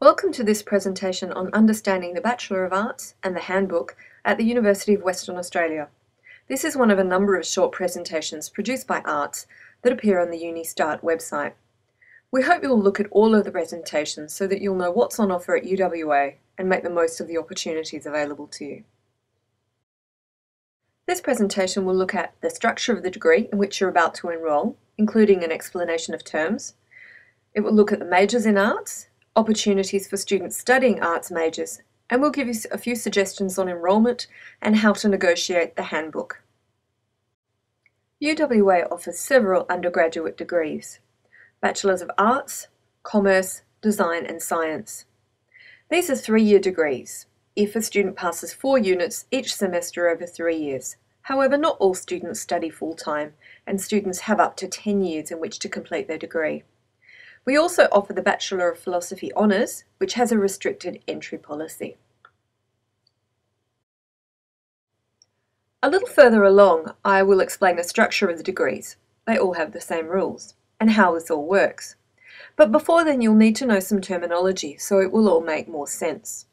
Welcome to this presentation on understanding the Bachelor of Arts and the Handbook at the University of Western Australia. This is one of a number of short presentations produced by Arts that appear on the UniStart website. We hope you'll look at all of the presentations so that you'll know what's on offer at UWA and make the most of the opportunities available to you. This presentation will look at the structure of the degree in which you're about to enrol, including an explanation of terms. It will look at the majors in arts, opportunities for students studying arts majors, and we'll give you a few suggestions on enrolment and how to negotiate the handbook. UWA offers several undergraduate degrees: Bachelors of Arts, Commerce, Design and Science. These are 3-year degrees if a student passes 4 units each semester over 3 years. However, not all students study full-time, and students have up to 10 years in which to complete their degree. We also offer the Bachelor of Philosophy Honours, which has a restricted entry policy. A little further along, I will explain the structure of the degrees. They all have the same rules, and how this all works. But before then, you'll need to know some terminology, so it will all make more sense.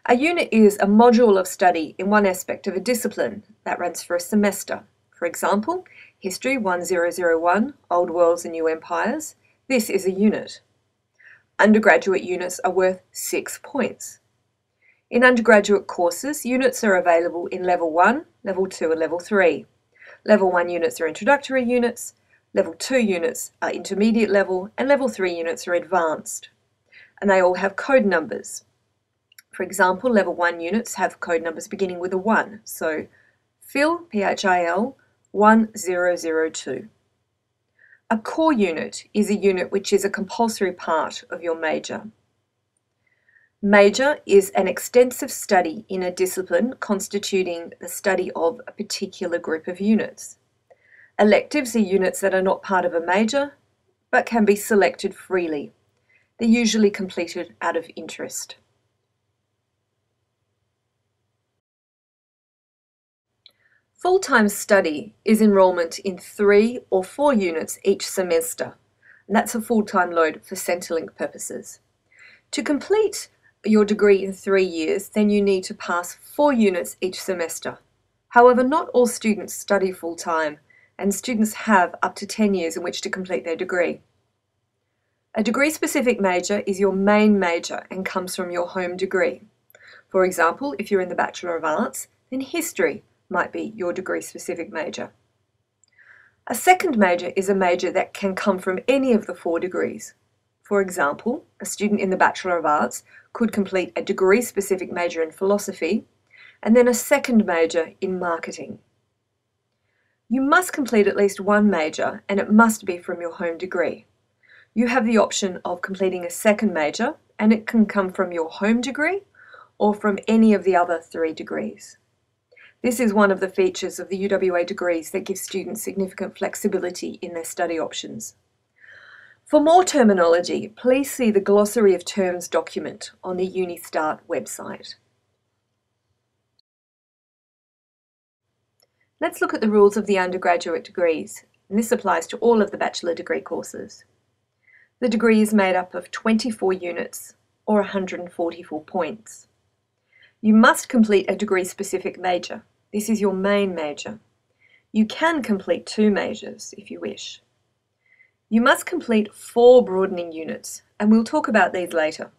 A unit is a module of study in one aspect of a discipline that runs for a semester. For example, History 1001, Old Worlds and New Empires. This is a unit. Undergraduate units are worth 6 points. In undergraduate courses, units are available in Level 1, Level 2 and Level 3. Level 1 units are introductory units, Level 2 units are intermediate level, and Level 3 units are advanced. And they all have code numbers. For example, Level 1 units have code numbers beginning with a 1, so PHIL, P-H-I-L, 1002. A core unit is a unit which is a compulsory part of your major. Major is an extensive study in a discipline constituting the study of a particular group of units. Electives are units that are not part of a major, but can be selected freely. They're usually completed out of interest. Full-time study is enrolment in 3 or 4 units each semester, and that's a full-time load for Centrelink purposes. To complete your degree in 3 years, then you need to pass 4 units each semester. However, not all students study full-time, and students have up to 10 years in which to complete their degree. A degree-specific major is your main major and comes from your home degree. For example, if you're in the Bachelor of Arts, then History might be your degree-specific major. A second major is a major that can come from any of the 4 degrees. For example, a student in the Bachelor of Arts could complete a degree-specific major in philosophy and then a second major in marketing. You must complete at least 1 major, and it must be from your home degree. You have the option of completing a second major, and it can come from your home degree or from any of the other 3 degrees. This is one of the features of the UWA degrees that gives students significant flexibility in their study options. For more terminology, please see the Glossary of Terms document on the UniStart website. Let's look at the rules of the undergraduate degrees, and this applies to all of the bachelor degree courses. The degree is made up of 24 units, or 144 points. You must complete a degree-specific major. This is your main major. You can complete 2 majors if you wish. You must complete 4 broadening units, and we'll talk about these later.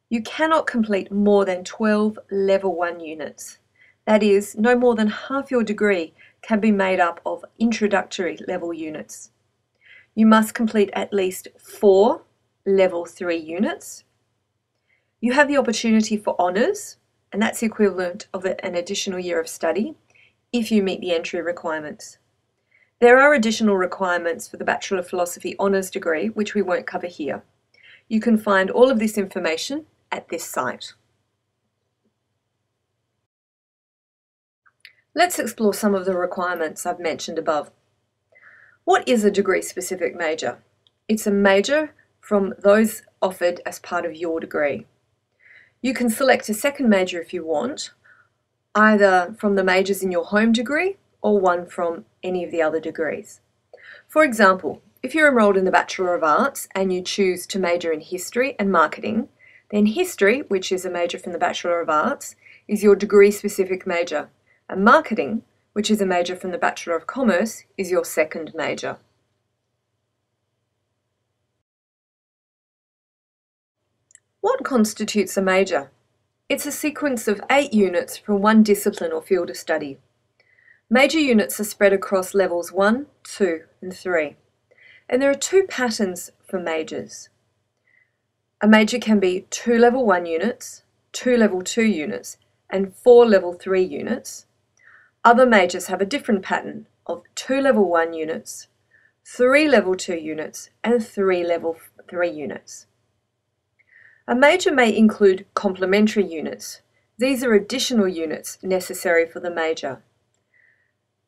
You cannot complete more than 12 Level 1 units. That is, no more than half your degree can be made up of introductory level units. You must complete at least 4 Level 3 units. You have the opportunity for honours, and that's the equivalent of an additional year of study if you meet the entry requirements. There are additional requirements for the Bachelor of Philosophy Honours degree, which we won't cover here. You can find all of this information at this site. Let's explore some of the requirements I've mentioned above. What is a degree-specific major? It's a major from those offered as part of your degree. You can select a second major if you want, either from the majors in your home degree or one from any of the other degrees. For example, if you're enrolled in the Bachelor of Arts and you choose to major in History and Marketing, then History, which is a major from the Bachelor of Arts, is your degree-specific major, and Marketing, which is a major from the Bachelor of Commerce, is your second major. What constitutes a major? It's a sequence of 8 units from one discipline or field of study. Major units are spread across levels 1, 2, and 3. And there are 2 patterns for majors. A major can be 2 level 1 units, 2 level 2 units, and 4 level 3 units. Other majors have a different pattern of 2 level 1 units, 3 level 2 units, and 3 level 3 units. A major may include complementary units. These are additional units necessary for the major.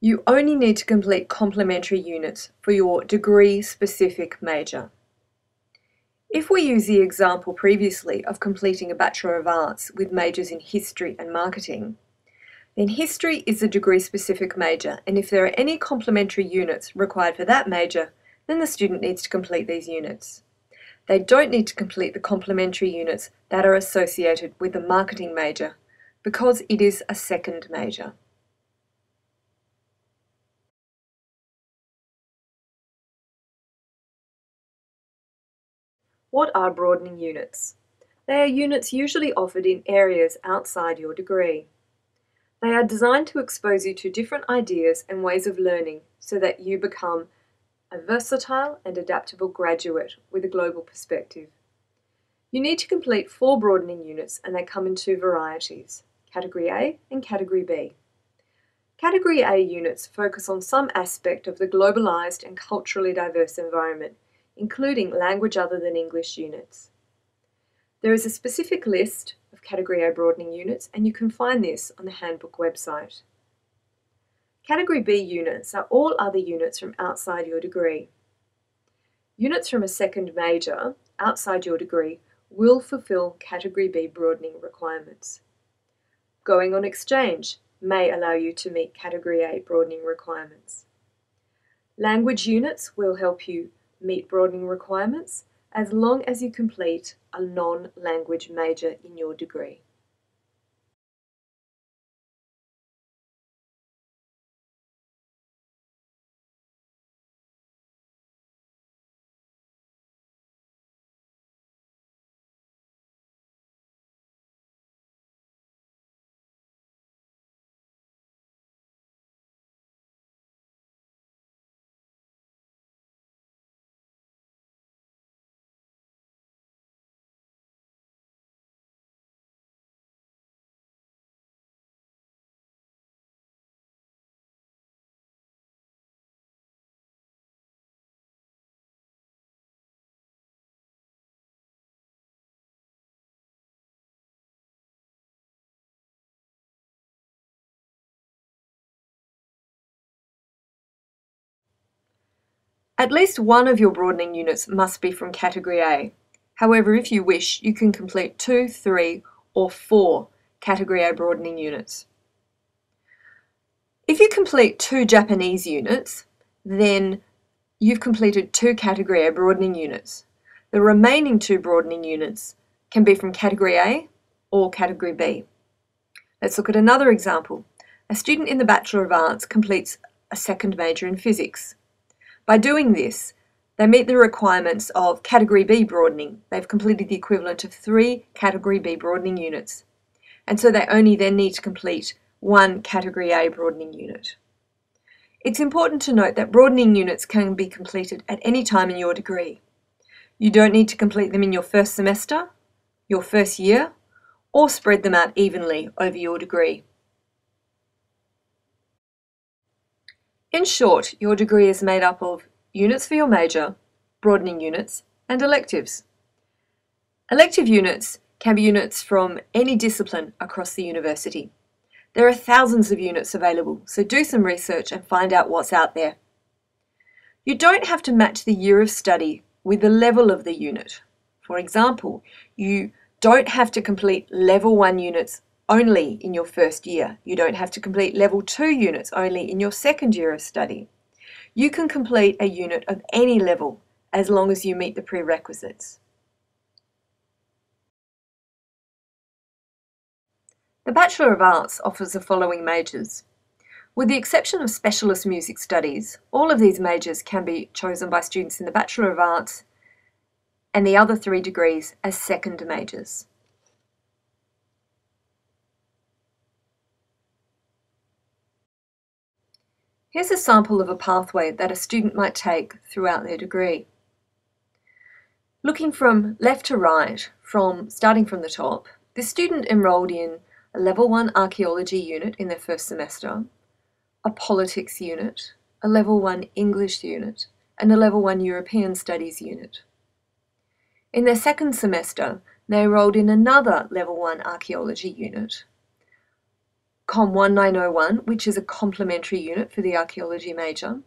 You only need to complete complementary units for your degree-specific major. If we use the example previously of completing a Bachelor of Arts with majors in History and Marketing, then History is a degree-specific major, and if there are any complementary units required for that major, then the student needs to complete these units. They don't need to complete the complementary units that are associated with the Marketing major because it is a second major. What are broadening units? They are units usually offered in areas outside your degree. They are designed to expose you to different ideas and ways of learning so that you become a versatile and adaptable graduate with a global perspective. You need to complete 4 broadening units, and they come in 2 varieties, Category A and Category B. Category A units focus on some aspect of the globalized and culturally diverse environment, including language other than English units. There is a specific list of Category A broadening units, and you can find this on the handbook website. Category B units are all other units from outside your degree. Units from a second major outside your degree will fulfill Category B broadening requirements. Going on exchange may allow you to meet Category A broadening requirements. Language units will help you meet broadening requirements as long as you complete a non-language major in your degree. At least one of your broadening units must be from Category A. However, if you wish, you can complete 2, 3, or 4 Category A broadening units. If you complete 2 Japanese units, then you've completed 2 Category A broadening units. The remaining 2 broadening units can be from Category A or Category B. Let's look at another example. A student in the Bachelor of Arts completes a second major in physics. By doing this, they meet the requirements of Category B broadening. They've completed the equivalent of 3 Category B broadening units, and so they only then need to complete 1 Category A broadening unit. It's important to note that broadening units can be completed at any time in your degree. You don't need to complete them in your first semester, your first year, or spread them out evenly over your degree. In short, your degree is made up of units for your major, broadening units, and electives. Elective units can be units from any discipline across the university. There are thousands of units available, so do some research and find out what's out there. You don't have to match the year of study with the level of the unit. For example, you don't have to complete level 1 units only in your first year. You don't have to complete level 2 units only in your second year of study. You can complete a unit of any level as long as you meet the prerequisites. The Bachelor of Arts offers the following majors. With the exception of specialist music studies, all of these majors can be chosen by students in the Bachelor of Arts and the other 3 degrees as second majors. Here's a sample of a pathway that a student might take throughout their degree. Looking from left to right, starting from the top, this student enrolled in a Level 1 Archaeology unit in their first semester, a Politics unit, a Level 1 English unit, and a Level 1 European Studies unit. In their second semester, they enrolled in another Level 1 Archaeology unit, Com 1901, which is a complementary unit for the archaeology major.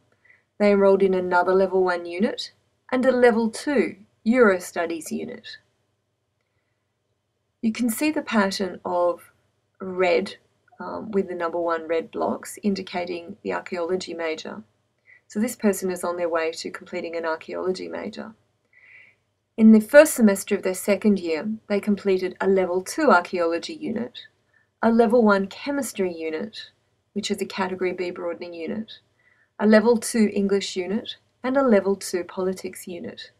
They enrolled in another Level 1 unit and a Level 2 Euro Studies unit. You can see the pattern of red with the number 1 red blocks indicating the archaeology major. So this person is on their way to completing an archaeology major. In the first semester of their second year, they completed a Level 2 Archaeology unit, a Level 1 Chemistry unit, which is a Category B broadening unit, a Level 2 English unit, and a Level 2 Politics unit.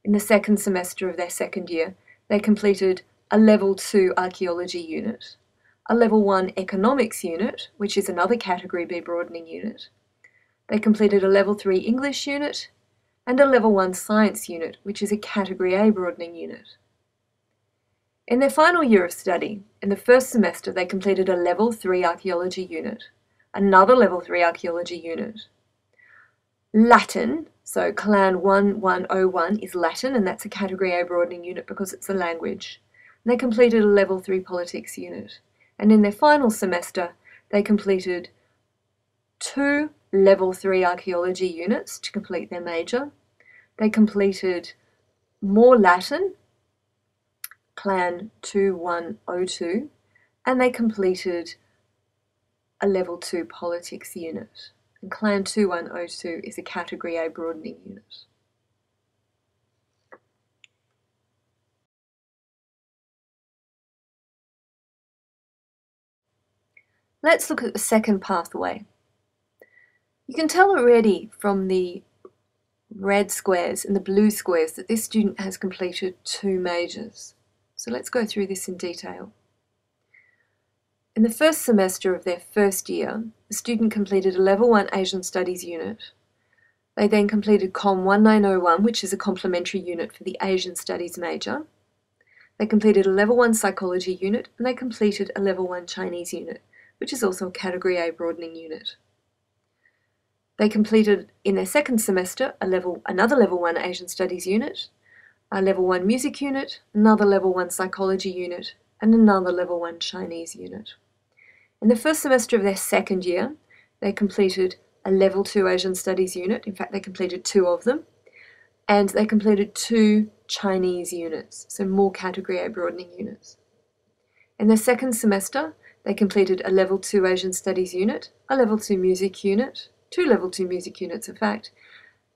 In the second semester of their second year, they completed a Level 2 Archaeology unit, a Level 1 Economics unit, which is another Category B broadening unit. They completed a Level 3 English unit, and a Level 1 Science unit, which is a Category A broadening unit. In their final year of study, in the first semester, they completed a Level 3 Archaeology unit, another Level 3 Archaeology unit. Latin, so Clan 1101 is Latin, and that's a Category A broadening unit because it's a language. And they completed a Level 3 Politics unit. And in their final semester, they completed 2 Level 3 Archaeology units to complete their major. They completed more Latin, Clan 2102, and they completed a Level 2 Politics unit. And Clan 2102 is a Category A broadening unit. Let's look at the second pathway. You can tell already from the red squares and the blue squares that this student has completed 2 majors. So let's go through this in detail. In the first semester of their first year, the student completed a Level 1 Asian Studies unit. They then completed Com 1901, which is a complementary unit for the Asian Studies major. They completed a Level 1 Psychology unit, and they completed a Level 1 Chinese unit, which is also a Category A broadening unit. They completed in their second semester another Level 1 Asian Studies unit, a Level 1 Music unit, another Level 1 Psychology unit, and another Level 1 Chinese unit. In the first semester of their second year, they completed a Level 2 Asian Studies unit. In fact, they completed 2 of them, and they completed 2 Chinese units, so more Category A broadening units. In their second semester, they completed a Level 2 Asian Studies unit, a Level 2 Music unit, 2 Level 2 Music units in fact,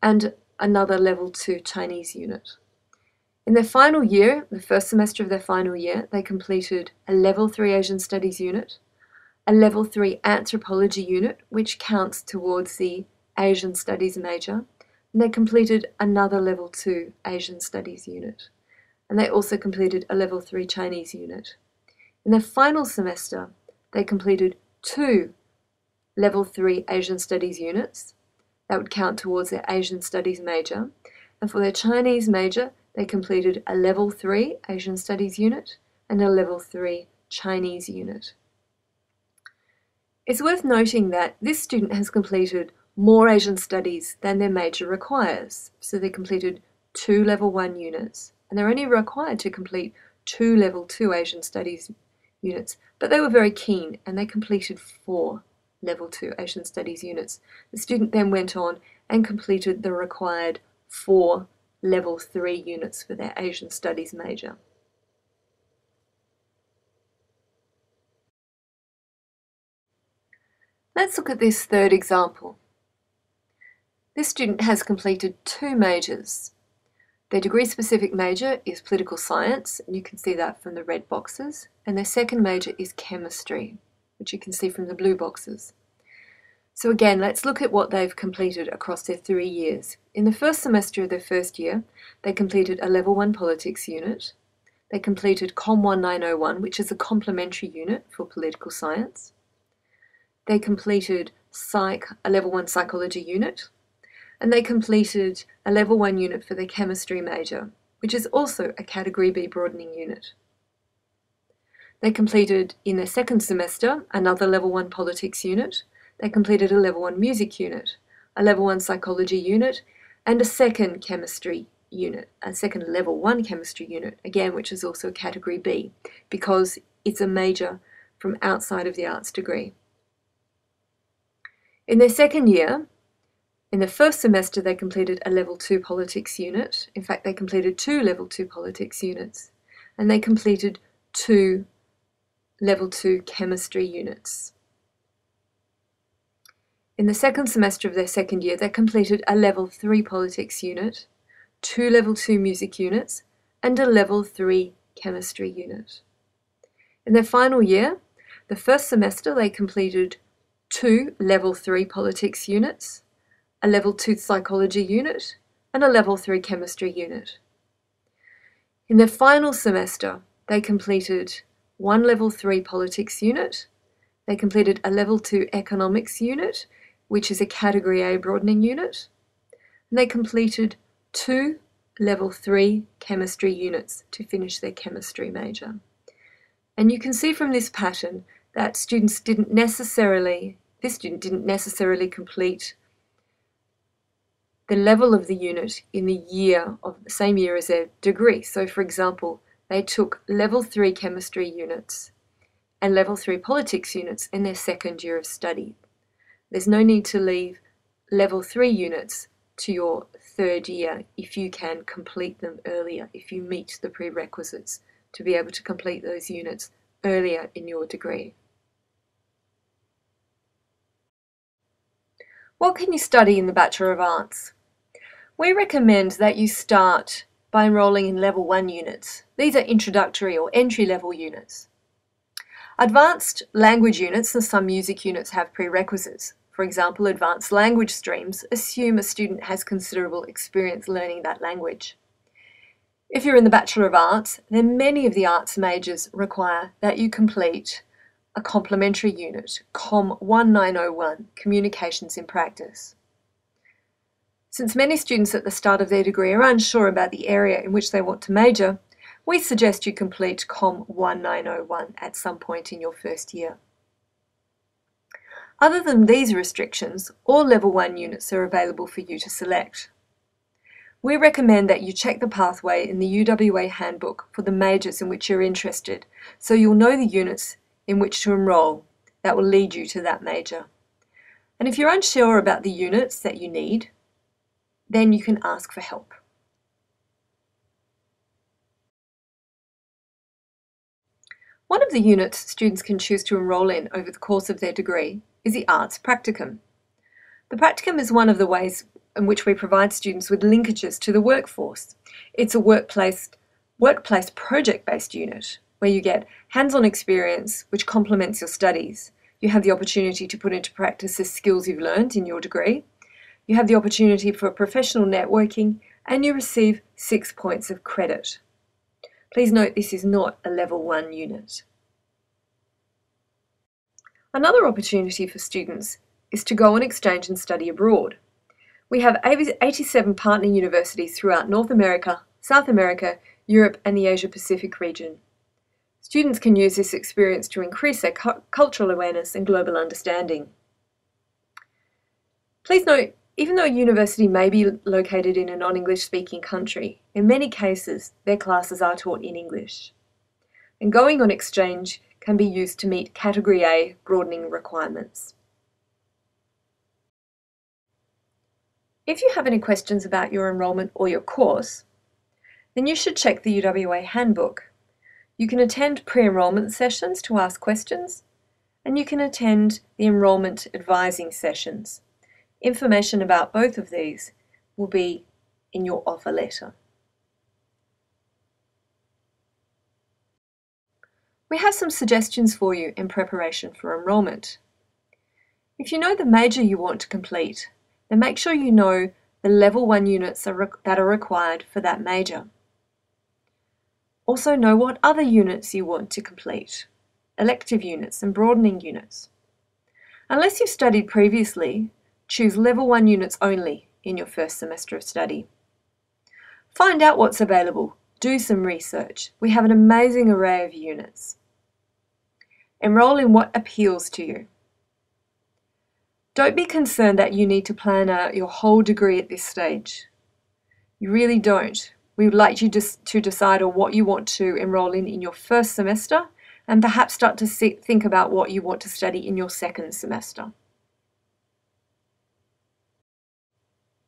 and another Level 2 Chinese unit. In their final year, the first semester of their final year, they completed a Level 3 Asian Studies unit, a Level 3 Anthropology unit, which counts towards the Asian Studies major, and they completed another Level 2 Asian Studies unit. And they also completed a Level 3 Chinese unit. In their final semester, they completed 2 Level 3 Asian Studies units. That would count towards their Asian Studies major. And for their Chinese major, they completed a Level 3 Asian Studies unit and a Level 3 Chinese unit. It's worth noting that this student has completed more Asian Studies than their major requires. So they completed 2 Level 1 units, and they're only required to complete 2 Level 2 Asian Studies units, but they were very keen and they completed 4 Level 2 Asian Studies units. The student then went on and completed the required 4 Level 3 units for their Asian Studies major. Let's look at this third example. This student has completed 2 majors. Their degree-specific major is political science, and you can see that from the red boxes, and their second major is chemistry, which you can see from the blue boxes. So again, let's look at what they've completed across their 3 years. In the first semester of their first year, they completed a Level 1 Politics unit. They completed Com 1901, which is a complementary unit for political science. They completed a Level 1 Psychology unit. And they completed a Level 1 unit for their chemistry major, which is also a Category B broadening unit. They completed, in their second semester, another Level 1 Politics unit. They completed a Level 1 Music unit, a Level 1 Psychology unit, and a second chemistry unit, a second Level 1 chemistry unit, again, which is also a Category B, because it's a major from outside of the arts degree. In their second year, in the first semester, they completed a Level 2 Politics unit. In fact, they completed 2 Level 2 Politics units, and they completed 2 Level 2 Chemistry units. In the second semester of their second year, they completed a Level 3 Politics unit, 2 Level 2 Music units, and a Level 3 Chemistry unit. In their final year, the first semester, they completed 2 Level 3 Politics units, a Level 2 Psychology unit, and a Level 3 Chemistry unit. In their final semester, they completed 1 Level 3 Politics unit, they completed a Level 2 Economics unit, which is a Category A broadening unit, and they completed 2 Level 3 Chemistry units to finish their chemistry major. And you can see from this pattern that this student didn't necessarily complete the level of the unit in the same year as their degree. So for example, they took Level 3 chemistry units and Level 3 politics units in their second year of study. There's no need to leave Level 3 units to your third year if you can complete them earlier, if you meet the prerequisites to be able to complete those units earlier in your degree. What can you study in the Bachelor of Arts? We recommend that you start by enrolling in Level 1 units. These are introductory or entry-level units. Advanced language units and some music units have prerequisites. For example, advanced language streams assume a student has considerable experience learning that language. If you're in the Bachelor of Arts, then many of the arts majors require that you complete a complementary unit, Com 1901, Communications in Practice. Since many students at the start of their degree are unsure about the area in which they want to major, we suggest you complete Com 1901 at some point in your first year. Other than these restrictions, all Level 1 units are available for you to select. We recommend that you check the pathway in the UWA handbook for the majors in which you're interested, so you'll know the units in which to enroll that will lead you to that major. And if you're unsure about the units that you need, then you can ask for help. One of the units students can choose to enrol in over the course of their degree is the Arts Practicum. The Practicum is one of the ways in which we provide students with linkages to the workforce. It's a workplace project-based unit where you get hands-on experience which complements your studies. You have the opportunity to put into practice the skills you've learned in your degree. You have the opportunity for professional networking, and you receive 6 points of credit. Please note this is not a Level 1 unit. Another opportunity for students is to go on exchange and study abroad. We have 87 partner universities throughout North America, South America, Europe, and the Asia-Pacific region. Students can use this experience to increase their cultural awareness and global understanding. Please note, even though a university may be located in a non-English speaking country, in many cases their classes are taught in English. And going on exchange can be used to meet Category A broadening requirements. If you have any questions about your enrolment or your course, then you should check the UWA handbook. You can attend pre-enrolment sessions to ask questions, and you can attend the enrolment advising sessions. Information about both of these will be in your offer letter. We have some suggestions for you in preparation for enrolment. If you know the major you want to complete, then make sure you know the Level 1 units that are required for that major. Also know what other units you want to complete, elective units and broadening units. Unless you've studied previously, choose Level 1 units only in your first semester of study. Find out what's available, do some research. We have an amazing array of units. Enroll in what appeals to you. Don't be concerned that you need to plan out your whole degree at this stage. You really don't. We would like you to decide on what you want to enroll in your first semester, and perhaps start to think about what you want to study in your second semester.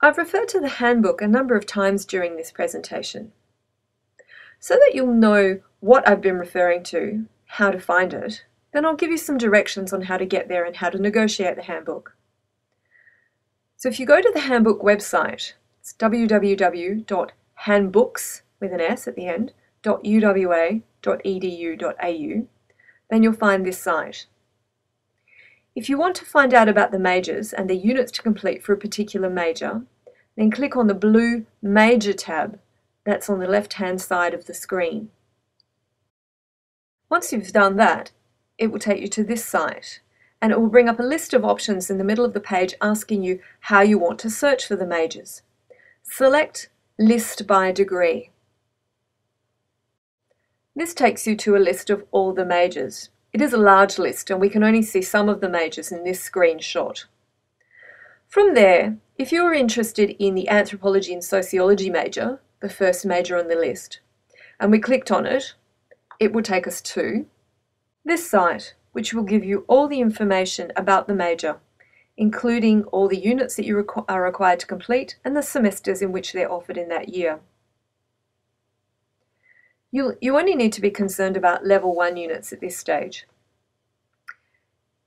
I've referred to the handbook a number of times during this presentation. So that you'll know what I've been referring to, how to find it, then I'll give you some directions on how to get there and how to negotiate the handbook. So if you go to the handbook website, it's www.handbooks, with an S at the end, .uwa.edu.au, then you'll find this site. If you want to find out about the majors and the units to complete for a particular major, then click on the blue Major tab that's on the left-hand side of the screen. Once you've done that, it will take you to this site, and it will bring up a list of options in the middle of the page asking you how you want to search for the majors. Select List by Degree. This takes you to a list of all the majors. It is a large list, and we can only see some of the majors in this screenshot. From there, if you are interested in the Anthropology and Sociology major, the first major on the list, and we clicked on it, it will take us to this site, which will give you all the information about the major, including all the units that you are required to complete and the semesters in which they're offered in that year. You only need to be concerned about Level 1 units at this stage.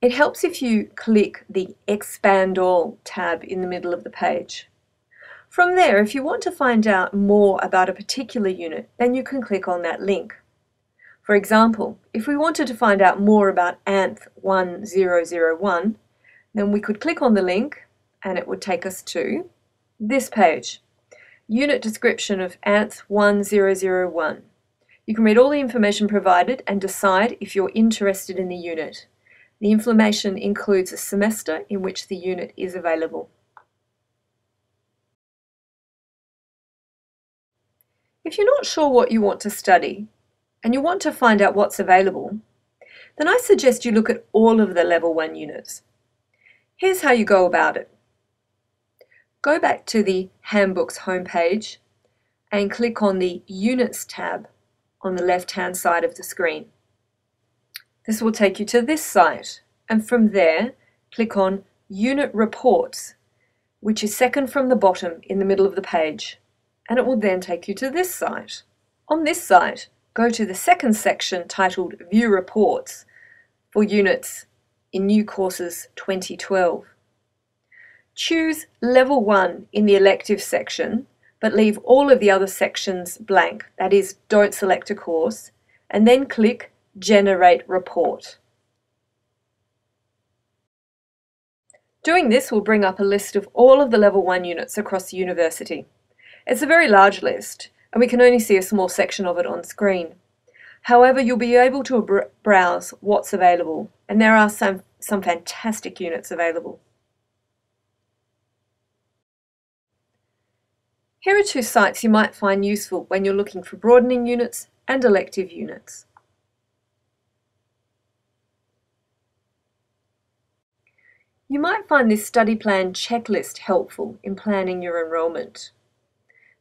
It helps if you click the Expand All tab in the middle of the page. From there, if you want to find out more about a particular unit, then you can click on that link. For example, if we wanted to find out more about ANTH 1001, then we could click on the link and it would take us to this page, Unit Description of ANTH 1001. You can read all the information provided and decide if you're interested in the unit. The information includes a semester in which the unit is available. If you're not sure what you want to study, and you want to find out what's available, then I suggest you look at all of the Level 1 units. Here's how you go about it. Go back to the Handbooks homepage and click on the Units tab on the left-hand side of the screen. This will take you to this site, and from there, click on Unit Reports, which is second from the bottom in the middle of the page, and it will then take you to this site. On this site, go to the second section titled View Reports for units in New Courses 2012. Choose Level 1 in the elective section, but leave all of the other sections blank, that is, don't select a course, and then click Generate Report. Doing this will bring up a list of all of the Level 1 units across the university. It's a very large list, and we can only see a small section of it on screen. However, you'll be able to browse what's available, and there are some fantastic units available. Here are two sites you might find useful when you're looking for broadening units and elective units. You might find this study plan checklist helpful in planning your enrolment.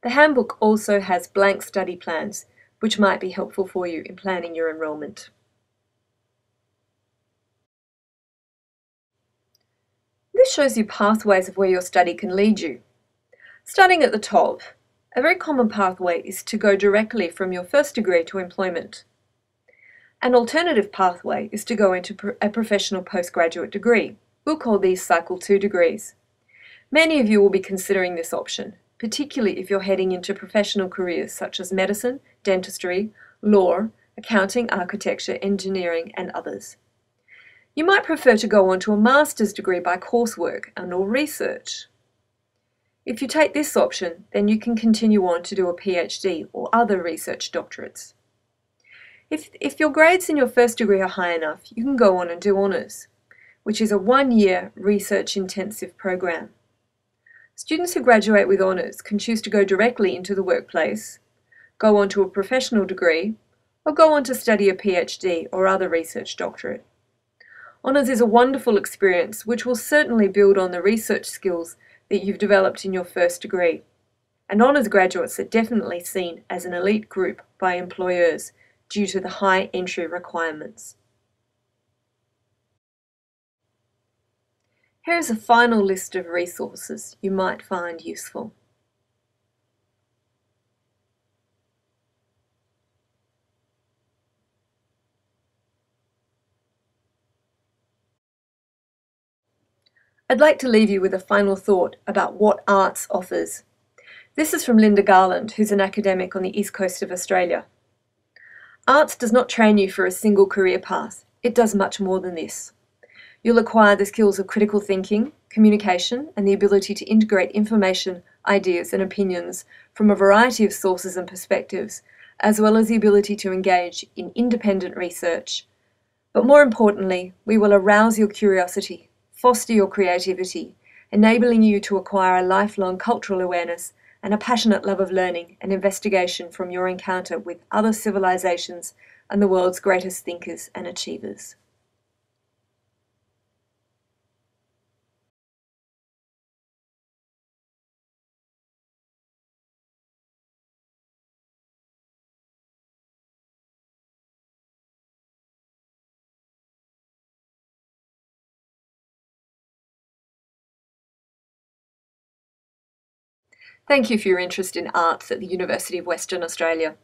The handbook also has blank study plans, which might be helpful for you in planning your enrolment. This shows you pathways of where your study can lead you. Starting at the top, a very common pathway is to go directly from your first degree to employment. An alternative pathway is to go into a professional postgraduate degree. We'll call these Cycle 2 degrees. Many of you will be considering this option, particularly if you're heading into professional careers such as medicine, dentistry, law, accounting, architecture, engineering, and others. You might prefer to go on to a master's degree by coursework and/or research. If you take this option, then you can continue on to do a PhD or other research doctorates. If your grades in your first degree are high enough, you can go on and do honours, which is a one-year research-intensive program. Students who graduate with honours can choose to go directly into the workplace, go on to a professional degree, or go on to study a PhD or other research doctorate. Honours is a wonderful experience which will certainly build on the research skills that you've developed in your first degree. And honours graduates are definitely seen as an elite group by employers due to the high entry requirements. Here is a final list of resources you might find useful. I'd like to leave you with a final thought about what arts offers. This is from Linda Garland, who's an academic on the east coast of Australia. Arts does not train you for a single career path. It does much more than this. You'll acquire the skills of critical thinking, communication, and the ability to integrate information, ideas, and opinions from a variety of sources and perspectives, as well as the ability to engage in independent research. But more importantly, we will arouse your curiosity, foster your creativity, enabling you to acquire a lifelong cultural awareness and a passionate love of learning and investigation from your encounter with other civilizations and the world's greatest thinkers and achievers. Thank you for your interest in arts at the University of Western Australia.